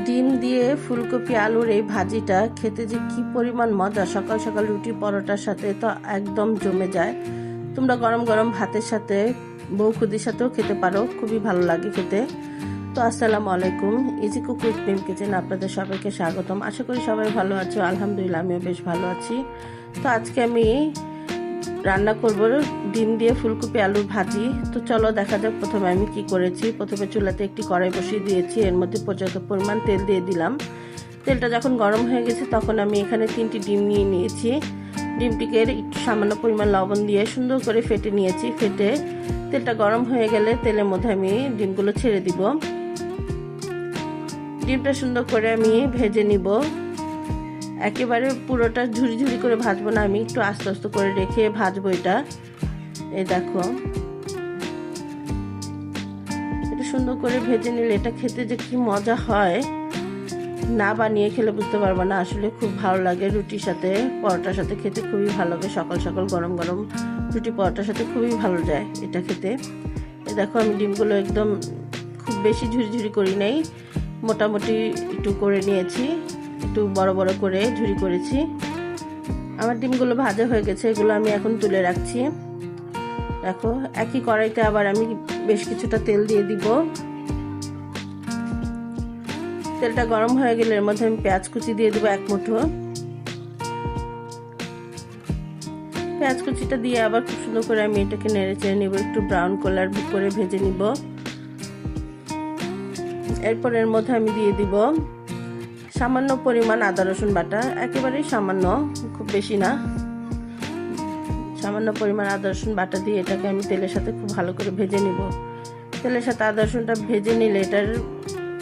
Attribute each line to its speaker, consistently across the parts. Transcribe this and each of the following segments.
Speaker 1: ডিম দিয়ে ফুলকপি আলুর এই ভাজিটা খেতে যে কি পরিমাণ মজা, সকাল সকাল রুটি পরোটার সাথে তো একদম জমে যায়। তোমরা গরম গরম ভাতের সাথে বউখুদির সাথেও খেতে পারো, খুবই ভালো লাগে খেতে। তো আসসালামু আলাইকুম, easy cook with Mim kitchen আপনাদের সবাইকে স্বাগতম। আশা করি সবাই ভালো আছো। আলহামদুলিল্লাহ আমিও বেশ ভালো আছি। তো আজকে আমি রান্না করব ডিম দিয়ে ফুলকপি আলুর ভাজি। তো চলো দেখা যাক প্রথমে আমি কি করেছি। প্রথমে চুলাতে একটি কড়াই বসিয়ে দিয়েছি, এর মধ্যে পর্যাপ্ত পরিমাণ তেল দিয়ে দিলাম। তেলটা যখন গরম হয়ে গেছে তখন আমি এখানে 3টি ডিম নিয়ে নিয়েছি। ডিমটিকে একটু সামান্য পরিমাণ লবণ দিয়ে সুন্দর করে ফেটে নিয়েছি। ফেটে তেলটা গরম হয়ে গেলে তেলের মধ্যে আমি ডিমগুলো ছেড়ে দিব। ডিমটা সুন্দর করে আমি ভেজে নিব। একেবারে পুরোটা ঝুরি ঝুরি করে ভাজবো না, আমি একটু আস্তে আস্তে করে রেখে ভাজবো এটা। এই দেখো, এটা সুন্দর করে ভেজে নিলে এটা খেতে যে কি মজা হয়, না বানিয়ে খেলে বুঝতে পারবো না। আসলে খুব ভালো লাগে, রুটির সাথে পরোটার সাথে খেতে খুবই ভালো লাগে। সকাল সকাল গরম গরম রুটি পরোটার সাথে খুবই ভালো যায় এটা খেতে। এই দেখো, আমি ডিমগুলো একদম খুব বেশি ঝুরি ঝুরি করি নাই, মোটামুটি একটু করে নিয়েছি, একটু বড় বড় করে ঝুরি করেছি। আমার ডিমগুলো ভাজা হয়ে গেছে, এগুলো আমি এখন তুলে রাখছি। দেখো, একই কড়াইতে আবার আমি বেশ কিছুটা তেল দিয়ে দিব। তেলটা গরম হয়ে গেলে এর মধ্যে আমি পেঁয়াজ কুচি দিয়ে দেবো 1 মুঠো। পেঁয়াজ কুচিটা দিয়ে আবার খুব সুন্দর করে আমি এটাকে নেড়ে চেড়ে নিব, একটু ব্রাউন কালার করে ভেজে নিব। এরপর এর মধ্যে আমি দিয়ে দিব সামান্য পরিমাণ আদা রসুন বাটা, একেবারেই সামান্য, খুব বেশি না। সামান্য পরিমাণ আদা রসুন বাটা দিয়ে এটাকে আমি তেলের সাথে খুব ভালো করে ভেজে নিব। তেলের সাথে আদা রসুনটা ভেজে নিলে এটার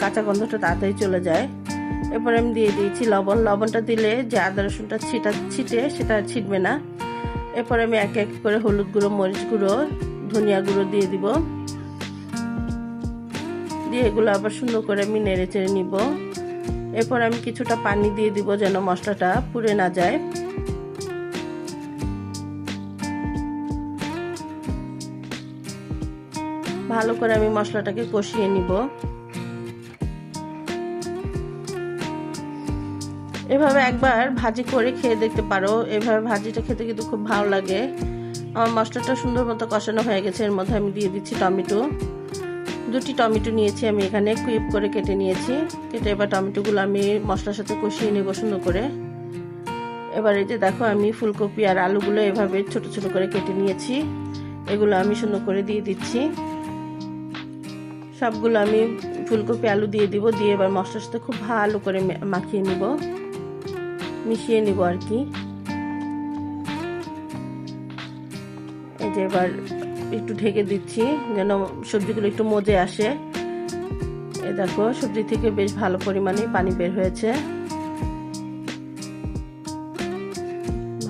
Speaker 1: কাঁচা গন্ধটা তাড়াতাড়ি চলে যায়। এরপর আমি দিয়ে দিয়েছি লবণ। লবণটা দিলে যে আদা রসুনটা ছিটে সেটা ছিটবে না। এরপর আমি এক এক করে হলুদ গুঁড়ো, মরিচ গুঁড়ো, ধনিয়া গুঁড়ো দিয়ে দিব। দিয়ে এগুলো আবার সুন্দর করে আমি নেড়ে চেড়ে নিব। এরপর আমি কিছুটা পানি দিয়ে দিব যেন মশলাটা পুড়ে না যায়। ভালো করে আমি মশলাটাকে কষিয়ে নিব। এভাবে একবার ভাজি করে খেয়ে দেখতে পারো। এভাবে ভাজিটা খেতে কিন্তু খুব ভালো লাগে। আমার মশলাটা সুন্দর মতো কষানো হয়ে গেছে। এর মধ্যে আমি দিয়ে দিচ্ছি টমেটো। 2টি টমেটো নিয়েছি আমি এখানে, কিউব করে কেটে নিয়েছি। কেটে এবার টমেটোগুলো আমি মশলার সাথে কষিয়ে নেব সুন্দর করে। এবার এই যে দেখো, আমি ফুলকপি আর আলুগুলো এভাবে ছোট ছোট করে কেটে নিয়েছি। এগুলো আমি সুন্দর করে দিয়ে দিচ্ছি। সবগুলো আমি ফুলকপি আলু দিয়ে দিব। দিয়ে এবার মশলার সাথে খুব ভালো করে মাখিয়ে নিব, মিশিয়ে নিব আর কি। এই যে এবার একটু ঢেকে দিচ্ছি যেন সবজিগুলো একটু মজে আসে। এই দেখো, সবজি থেকে বেশ ভালো পরিমাণে পানি বের হয়েছে।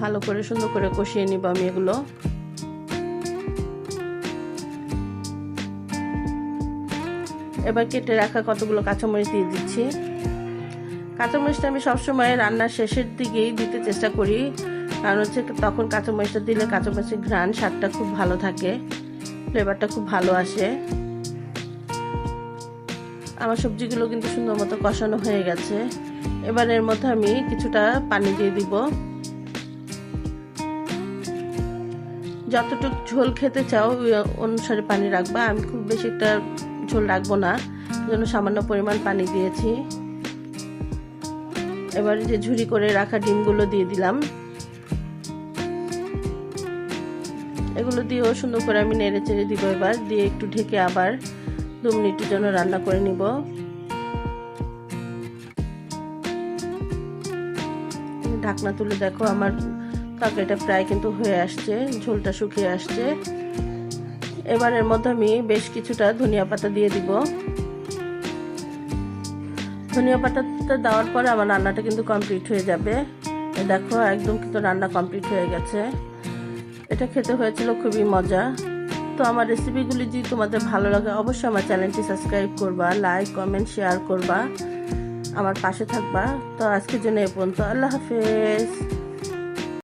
Speaker 1: ভালো করে সুন্দর করে কষিয়ে নিব আমি এগুলো। এবার কেটে রাখা কতগুলো কাঁচামরিচ দিয়ে দিচ্ছি। কাঁচামরিচটা আমি সবসময় রান্নার শেষের দিকেই দিতে চেষ্টা করি, কারণ হচ্ছে তখন কাঁচামরিচটা দিলে কাঁচামরিচের ঘ্রাণ স্বাদটা খুব ভালো থাকে, ফ্লেভারটা খুব ভালো আসে। আমার সবজিগুলো কিন্তু সুন্দর মতো কষানো হয়ে গেছে। এবার এর মধ্যে আমি কিছুটা পানি দিয়ে দিব। যতটুকু ঝোল খেতে চাও ওই অনুসারে পানি রাখবা। আমি খুব বেশি একটা ঝোল রাখবো না, জন্য সামান্য পরিমাণ পানি দিয়েছি। এবার যে ঝুরি করে রাখা ডিমগুলো দিয়ে দিলাম। এগুলো দিয়েও সুন্দর করে আমি নেড়ে চেড়ে দিব। এবার দিয়ে একটু ঢেকে আবার 2 মিনিটের জন্য রান্না করে নিব। ঢাকনা তুলে দেখো, আমার তরকারিটা প্রায় কিন্তু হয়ে আসছে, ঝোলটা শুকিয়ে আসছে। এবার এর মধ্যে আমি বেশ কিছুটা ধনিয়া পাতা দিয়ে দিব। ধনিয়া পাতাটা দেওয়ার পরে আমার রান্নাটা কিন্তু কমপ্লিট হয়ে যাবে। দেখো, একদম কিন্তু রান্না কমপ্লিট হয়ে গেছে। এটা খেতে হয়েছিল খুবই মজা। তো আমার রেসিপিগুলি যদি তোমাদের ভালো লাগে অবশ্যই আমার চ্যানেলটি সাবস্ক্রাইব করবা, লাইক কমেন্ট শেয়ার করবা, আমার পাশে থাকবা। তো আজকের জন্য এই পর্যন্ত। আল্লাহ হাফেজ।